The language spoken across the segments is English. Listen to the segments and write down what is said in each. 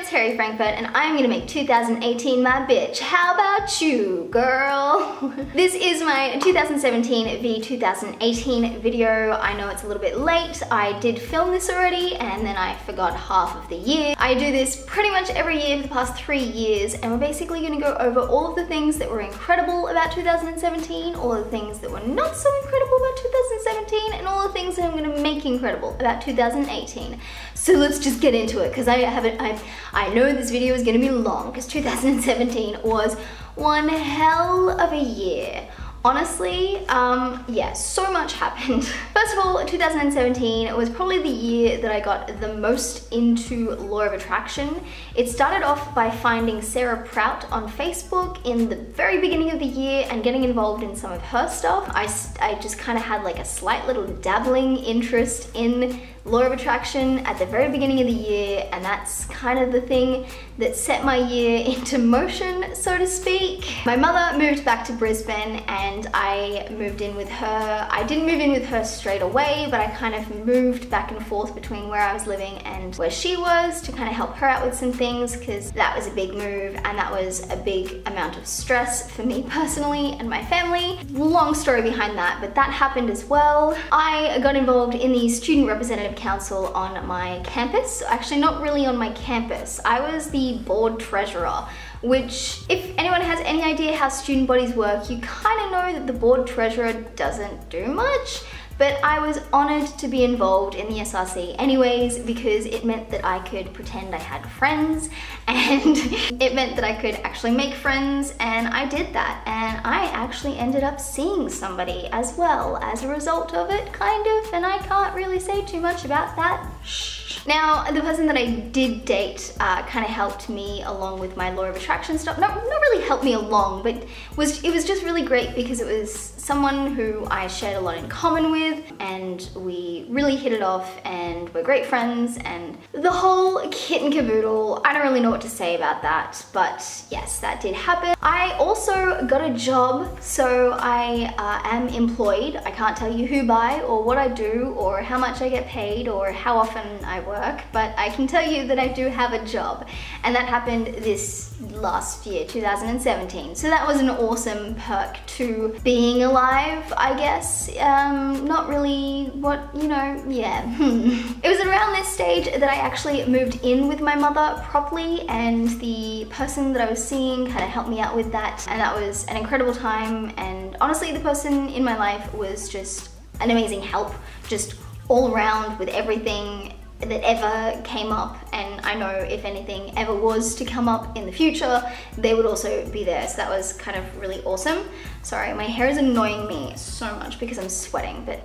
it's Hairyfrankfurt and I'm gonna make 2018 my bitch. How about you, girl? This is my 2017 v 2018 video. I know it's a little bit late. I did film this already and then I forgot half of the year. I do this pretty much every year for the past 3 years and we're basically gonna go over all of the things that were incredible about 2017, all of the things that were not so incredible about 2017, and all the things that I'm gonna make incredible about 2018. So let's just get into it, because I know this video is gonna be long, because 2017 was one hell of a year. Honestly, yeah, so much happened. First of all, 2017 was probably the year that I got the most into Law of Attraction. It started off by finding Sarah Prout on Facebook in the very beginning of the year and getting involved in some of her stuff. I just kind of had like a slight little dabbling interest in Law of Attraction at the very beginning of the year, and that's kind of the thing that set my year into motion, so to speak. My mother moved back to Brisbane and I moved in with her. I didn't move in with her straight away, but I kind of moved back and forth between where I was living and where she was to kind of help her out with some things, because that was a big move and that was a big amount of stress for me personally and my family. Long story behind that, but that happened as well. I got involved in the student representative council on my campus. Actually, not really on my campus. I was the board treasurer, which, if anyone has any idea how student bodies work, you kind of know that the board treasurer doesn't do much. But I was honored to be involved in the SRC anyways, because it meant that I could pretend I had friends, and it meant that I could actually make friends, and I did that. And I actually ended up seeing somebody as well as a result of it, kind of, and I can't really say too much about that. Shh. Now, the person that I did date kind of helped me along with my Law of Attraction stuff. Not really helped me along, but it was just really great because it was someone who I shared a lot in common with, and we really hit it off and we're great friends and the whole kit and caboodle. I don't really know what to say about that, but yes, that did happen. I also got a job, so I am employed. I can't tell you who by or what I do or how much I get paid or how often I work, but I can tell you that I do have a job, and that happened this last year, 2017. So that was an awesome perk to being alive, I guess. Not really what, you know, yeah. It was around this stage that I actually moved in with my mother properly, and the person that I was seeing kind of helped me out with that, and that was an incredible time. And honestly, the person in my life was just an amazing help, just all around with everything that ever came up, and I know if anything ever was to come up in the future, they would also be there. So that was kind of really awesome. Sorry, my hair is annoying me so much because I'm sweating, but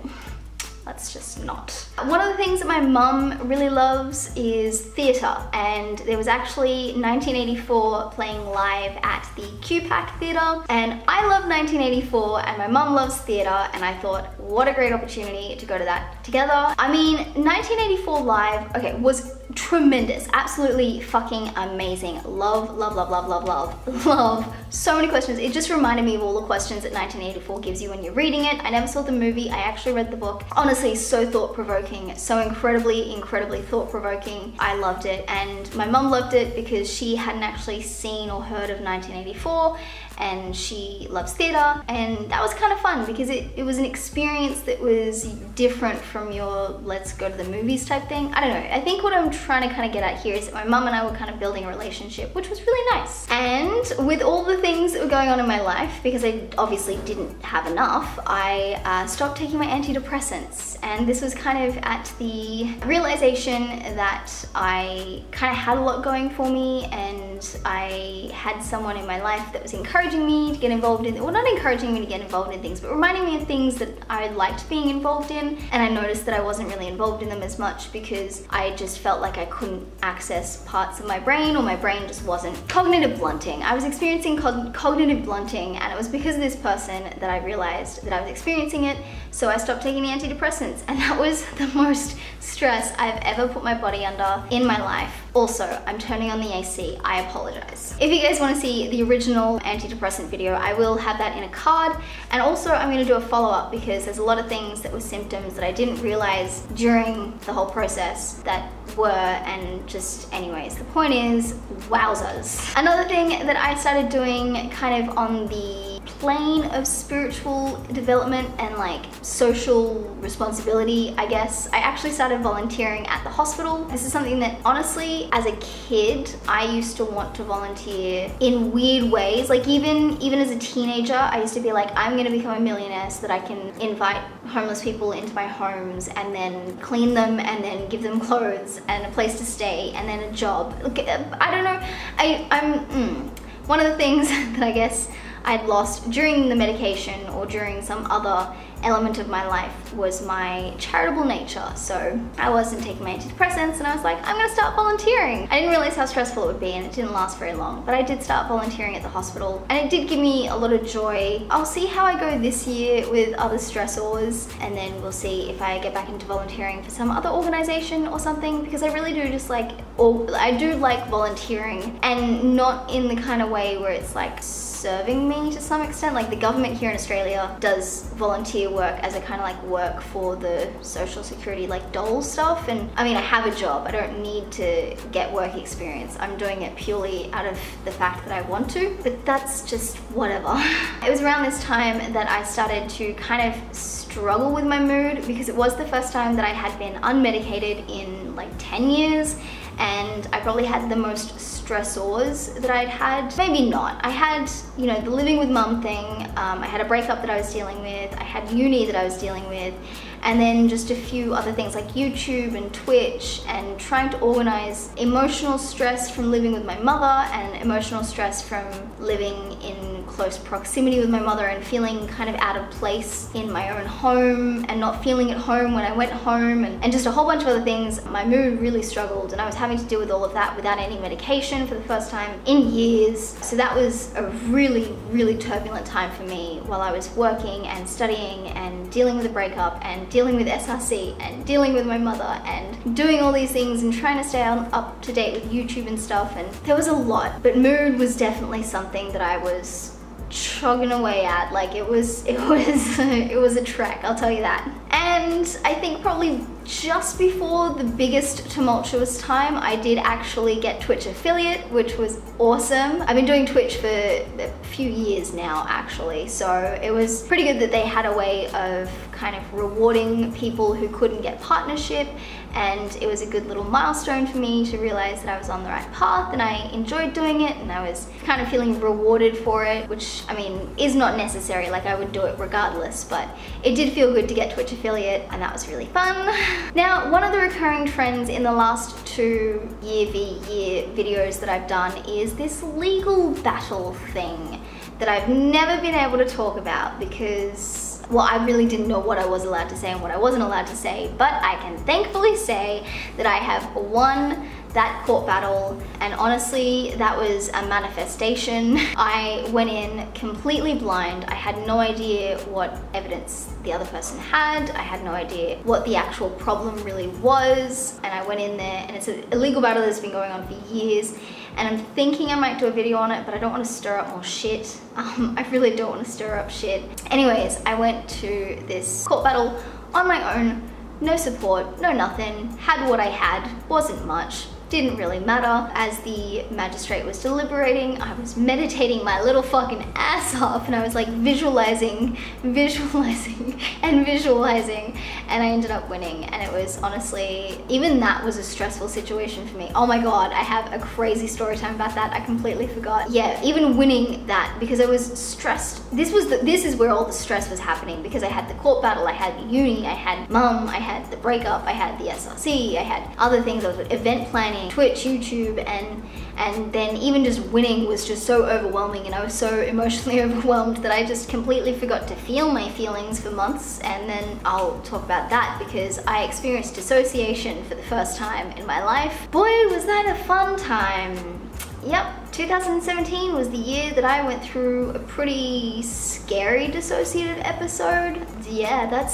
let's just not. One of the things that my mum really loves is theatre, and there was actually 1984 playing live at the QPAC Theatre, and I love 1984 and my mum loves theatre, and I thought, what a great opportunity to go to that together. I mean, 1984 live, okay, was tremendous, absolutely fucking amazing. Love, love, love, love, love, love, love. So many questions. It just reminded me of all the questions that 1984 gives you when you're reading it. I never saw the movie, I actually read the book. Honestly, so thought-provoking, so incredibly, incredibly thought-provoking. I loved it, and my mum loved it because she hadn't actually seen or heard of 1984, and she loves theatre, and that was kind of fun because it was an experience that was different from your let's go to the movies type thing. I don't know, I think what I'm trying to kind of get at here is that my mum and I were kind of building a relationship, which was really nice. And with all the things that were going on in my life, because I obviously didn't have enough, I stopped taking my antidepressants, and this was kind of at the realization that I kind of had a lot going for me, and I had someone in my life that was encouraging me to get involved in, well, not encouraging me to get involved in things, but reminding me of things that I liked being involved in. And I noticed that I wasn't really involved in them as much because I just felt like I couldn't access parts of my brain, or my brain just wasn't. Cognitive blunting. I was experiencing cognitive blunting, and it was because of this person that I realized that I was experiencing it. So I stopped taking the antidepressants, and that was the most stress I've ever put my body under in my life. Also, I'm turning on the AC, I apologize. If you guys want to see the original antidepressant video, I will have that in a card, and also I'm going to do a follow-up because there's a lot of things that were symptoms that I didn't realize during the whole process that were, and just anyways, the point is, wowzers. Another thing that I started doing kind of on the plane of spiritual development and like social responsibility, I guess, I actually started volunteering at the hospital. This is something that honestly, as a kid, I used to want to volunteer in weird ways. Like even as a teenager, I used to be like, I'm gonna become a millionaire so that I can invite homeless people into my homes and then clean them and then give them clothes and a place to stay and then a job. Look, I don't know, I'm one of the things that I guess I'd lost during the medication or during some other element of my life was my charitable nature. So I wasn't taking my antidepressants and I was like, I'm gonna start volunteering. I didn't realize how stressful it would be and it didn't last very long, but I did start volunteering at the hospital and it did give me a lot of joy. I'll see how I go this year with other stressors, and then we'll see if I get back into volunteering for some other organization or something, because I really do just like, I do like volunteering, and not in the kind of way where it's like serving me to some extent. Like the government here in Australia does volunteer work as a kind of like work for the social security, like dole stuff. And I mean, I have a job, I don't need to get work experience. I'm doing it purely out of the fact that I want to, but that's just whatever. It was around this time that I started to kind of struggle with my mood, because it was the first time that I had been unmedicated in like 10 years. And I probably had the most stressors that I'd had. Maybe not. I had, you know, the living with mum thing. I had a breakup that I was dealing with. I had uni that I was dealing with. And then just a few other things like YouTube and Twitch, and trying to organize emotional stress from living with my mother and emotional stress from living in close proximity with my mother and feeling kind of out of place in my own home and not feeling at home when I went home, and just a whole bunch of other things. My mood really struggled and I was having to deal with all of that without any medication for the first time in years. So that was a really, really turbulent time for me while I was working and studying and dealing with a breakup and dealing with SRC and dealing with my mother and doing all these things and trying to stay up to date with YouTube and stuff. And there was a lot, but mood was definitely something that I was chugging away at. Like it was a trek, I'll tell you that. And I think probably just before the biggest tumultuous time, I did actually get Twitch affiliate, which was awesome. I've been doing Twitch for a few years now, actually, so it was pretty good that they had a way of kind of rewarding people who couldn't get partnership, and it was a good little milestone for me to realize that I was on the right path and I enjoyed doing it and I was kind of feeling rewarded for it, which I mean is not necessary, like I would do it regardless, but it did feel good to get Twitch affiliate and that was really fun. Now, one of the recurring trends in the last 2 year v year videos that I've done is this legal battle thing that I've never been able to talk about because, well, I really didn't know what I was allowed to say and what I wasn't allowed to say, but I can thankfully say that I have won that court battle, and honestly, that was a manifestation. I went in completely blind. I had no idea what evidence the other person had. I had no idea what the actual problem really was, and I went in there, and it's a legal battle that's been going on for years, and I'm thinking I might do a video on it, but I don't want to stir up more shit. I really don't want to stir up shit. Anyways, I went to this court battle on my own, no support, no nothing, had what I had, wasn't much. Didn't really matter. As the magistrate was deliberating, I was meditating my little fucking ass off and I was like visualizing, and I ended up winning, and it was honestly, even that was a stressful situation for me. Oh my god, I have a crazy story time about that. I completely forgot. Yeah, even winning that, because I was stressed. This is where all the stress was happening, because I had the court battle, I had the uni, I had mum, I had the breakup, I had the SRC, I had other things, I was event planning, Twitch, YouTube, and then even just winning was just so overwhelming, and I was so emotionally overwhelmed that I just completely forgot to feel my feelings for months. And then I'll talk about that because I experienced dissociation for the first time in my life. Boy, was that a fun time. Yep, 2017 was the year that I went through a pretty scary dissociative episode. Yeah, I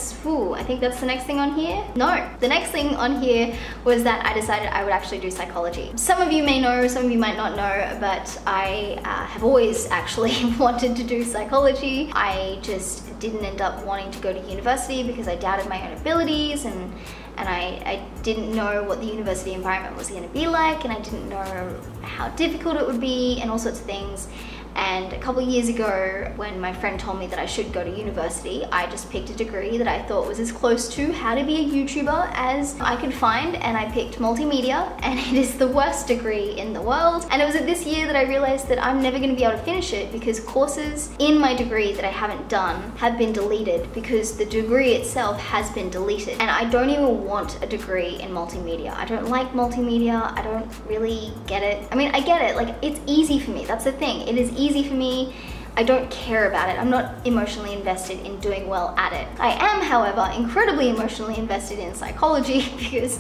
think that's the next thing on here. No, the next thing on here was that I decided I would actually do psychology. Some of you may know, some of you might not know, but I have always actually wanted to do psychology. I just didn't end up wanting to go to university because I doubted my own abilities, and and I didn't know what the university environment was going to be like, and I didn't know how difficult it would be and all sorts of things. And a couple of years ago, when my friend told me that I should go to university, I just picked a degree that I thought was as close to how to be a YouTuber as I could find, and I picked multimedia, and it is the worst degree in the world. And it was at this year that I realized that I'm never going to be able to finish it because courses in my degree that I haven't done have been deleted because the degree itself has been deleted. And I don't even want a degree in multimedia. I don't like multimedia. I don't really get it. I mean, I get it. Like, it's easy for me. That's the thing. It is easy for me. I don't care about it. I'm not emotionally invested in doing well at it. I am, however, incredibly emotionally invested in psychology because,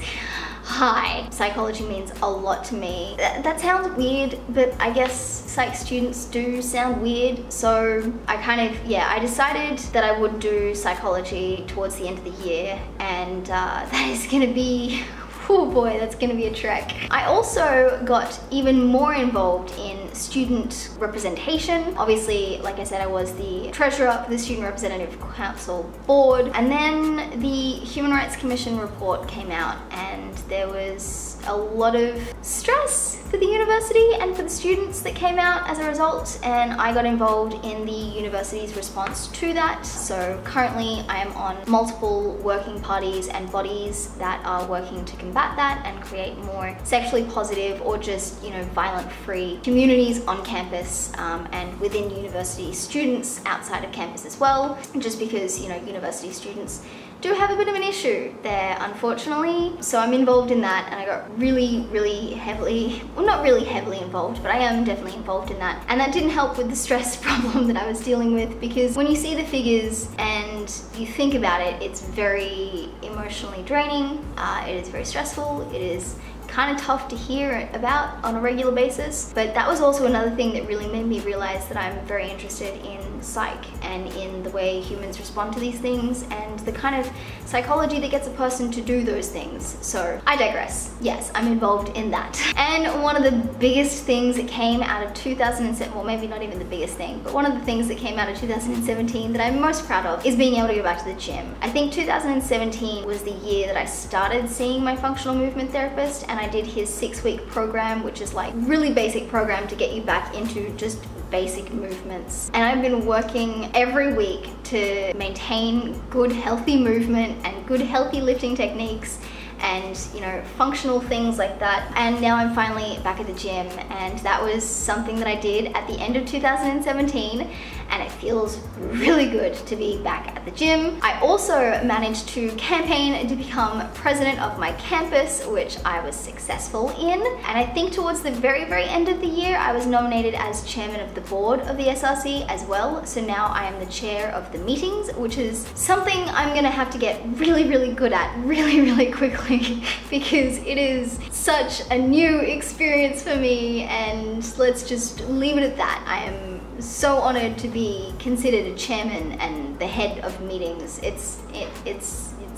hi, psychology means a lot to me. That sounds weird, but I guess psych students do sound weird. So I decided that I would do psychology towards the end of the year, and that is gonna be, oh boy, that's gonna be a trek. I also got even more involved in student representation. Obviously, like I said, I was the treasurer for the Student Representative Council Board, and then the Human Rights Commission report came out, and there was a lot of stress for the university and for the students that came out as a result, and I got involved in the university's response to that. So currently I am on multiple working parties and bodies that are working to combat that and create more sexually positive or just, you know, violent-free communities on campus and within university students outside of campus as well, just because, you know, university students do have a bit of an issue there, unfortunately. So I'm involved in that, and I got really heavily, well, not really heavily involved, but I am definitely involved in that. And that didn't help with the stress problem that I was dealing with, because when you see the figures and you think about it, it's very emotionally draining. It is very stressful. It is kind of tough to hear about on a regular basis. But that was also another thing that really made me realize that I'm very interested in psych and in the way humans respond to these things and the kind of psychology that gets a person to do those things. So I digress. Yes, I'm involved in that. And one of the biggest things that came out of 2007, well, maybe not even the biggest thing, but one of the things that came out of 2017 that I'm most proud of is being able to go back to the gym. I think 2017 was the year that I started seeing my functional movement therapist, and I did his 6-week program, which is like really basic program to get you back into just basic movements. And I've been working every week to maintain good healthy movement and good healthy lifting techniques and, you know, functional things like that. And now I'm finally back at the gym, and that was something that I did at the end of 2017, and it feels really good to be back at the gym. I also managed to campaign to become president of my campus, which I was successful in. And I think towards the very end of the year, I was nominated as chairman of the board of the SRC as well. So now I am the chair of the meetings, which is something I'm gonna have to get really good at really quickly because it is such a new experience for me, and let's just leave it at that. I am so honored to be considered a chairman and the head of meetings. It's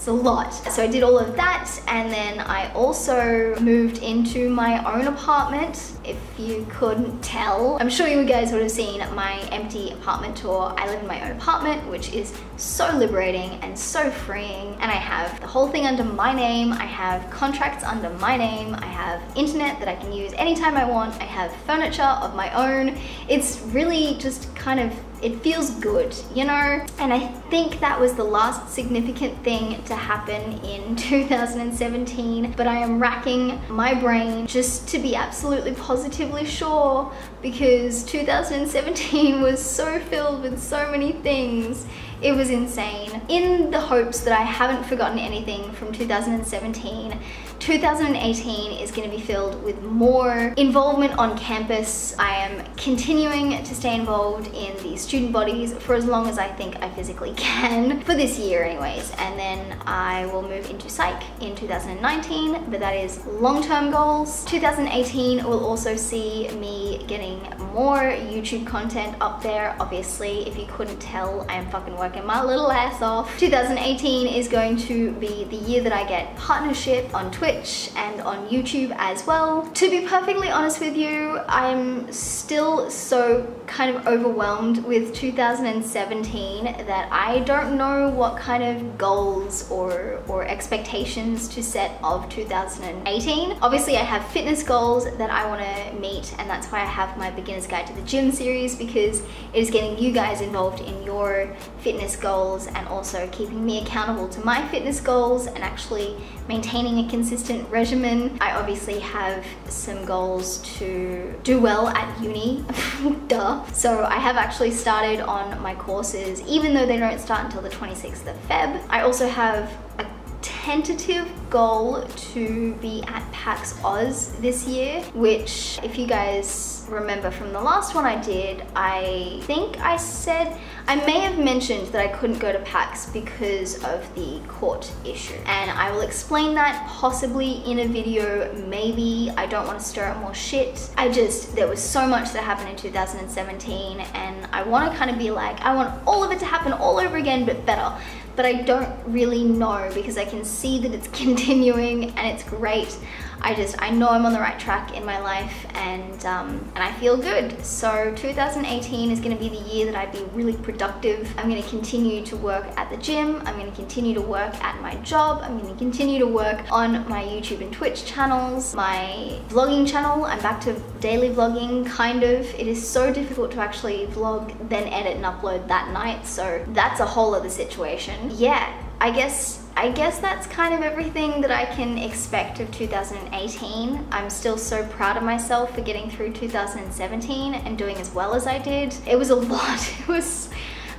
a lot. So I did all of that, and then I also moved into my own apartment. If you couldn't tell, I'm sure you guys would have seen my empty apartment tour. I live in my own apartment, which is so liberating and so freeing, and I have the whole thing under my name. I have contracts under my name. I have internet that I can use anytime I want. I have furniture of my own. It's really just kind of, it feels good, you know? And I think that was the last significant thing to happen in 2017, but I am racking my brain just to be absolutely positively sure, because 2017 was so filled with so many things. It was insane. In the hopes that I haven't forgotten anything from 2017, 2018 is going to be filled with more involvement on campus. I am continuing to stay involved in the student bodies for as long as I think I physically can, for this year anyways, and then I will move into psych in 2019, but that is long-term goals. 2018 will also see me getting more YouTube content up there. Obviously, if you couldn't tell, I am fucking working my little ass off. 2018 is going to be the year that I get partnership on Twitch Twitch and on YouTube as well. To be perfectly honest with you, I'm still so kind of overwhelmed with 2017 that I don't know what kind of goals or expectations to set of 2018. Obviously, I have fitness goals that I want to meet, and that's why I have my Beginner's Guide to the Gym series, because it is getting you guys involved in your fitness goals and also keeping me accountable to my fitness goals and actually maintaining a consistent regimen. I obviously have some goals to do well at uni, duh. So I have actually started on my courses, even though they don't start until the 26th of Feb. I also have a tentative goal to be at PAX Oz this year, which, if you guys remember from the last one I did, I think I said, I may have mentioned that I couldn't go to PAX because of the court issue, and I will explain that possibly in a video, maybe. I don't want to stir up more shit. There was so much that happened in 2017, and I want to kind of be like, I want all of it to happen all over again, but better. But I don't really know, because I can see that it's continuing and it's great. I know I'm on the right track in my life, and I feel good. So 2018 is going to be the year that I'd be really productive. I'm going to continue to work at the gym. I'm going to continue to work at my job. I'm going to continue to work on my YouTube and Twitch channels, my vlogging channel. I'm back to daily vlogging, kind of. It is so difficult to actually vlog, then edit and upload that night. So that's a whole other situation. Yeah, I guess that's kind of everything that I can expect of 2018. I'm still so proud of myself for getting through 2017 and doing as well as I did. It was a lot.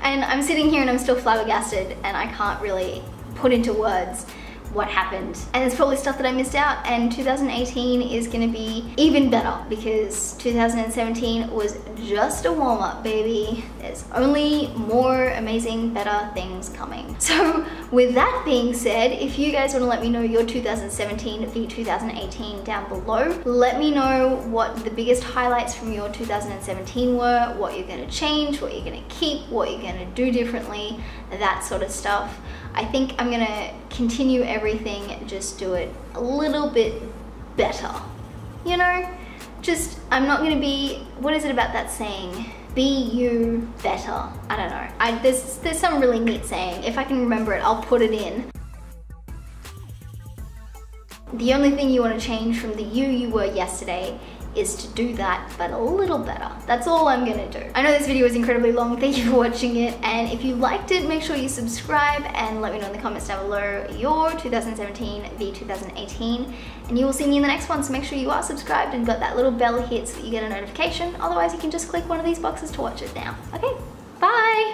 And I'm sitting here and I'm still flabbergasted, and I can't really put into words what happened. And there's probably stuff that I missed out, and 2018 is gonna be even better, because 2017 was just a warm-up, baby. There's only more amazing, better things coming. So with that being said, if you guys want to let me know your 2017 v 2018 down below, let me know what the biggest highlights from your 2017 were, what you're gonna change, what you're gonna keep, what you're gonna do differently, that sort of stuff. I think I'm gonna continue everything, just do it a little bit better. You know, I'm not gonna be, what is it about that saying? Be you better. I don't know. There's some really neat saying. If I can remember it, I'll put it in. The only thing you want to change from the you were yesterday is to do that, but a little better. That's all I'm gonna do. I know this video was incredibly long. Thank you for watching it, and if you liked it, make sure you subscribe and let me know in the comments down below your 2017 v 2018, and you will see me in the next one. So make sure you are subscribed and got that little bell hit so that you get a notification. Otherwise, you can just click one of these boxes to watch it now. Okay, bye.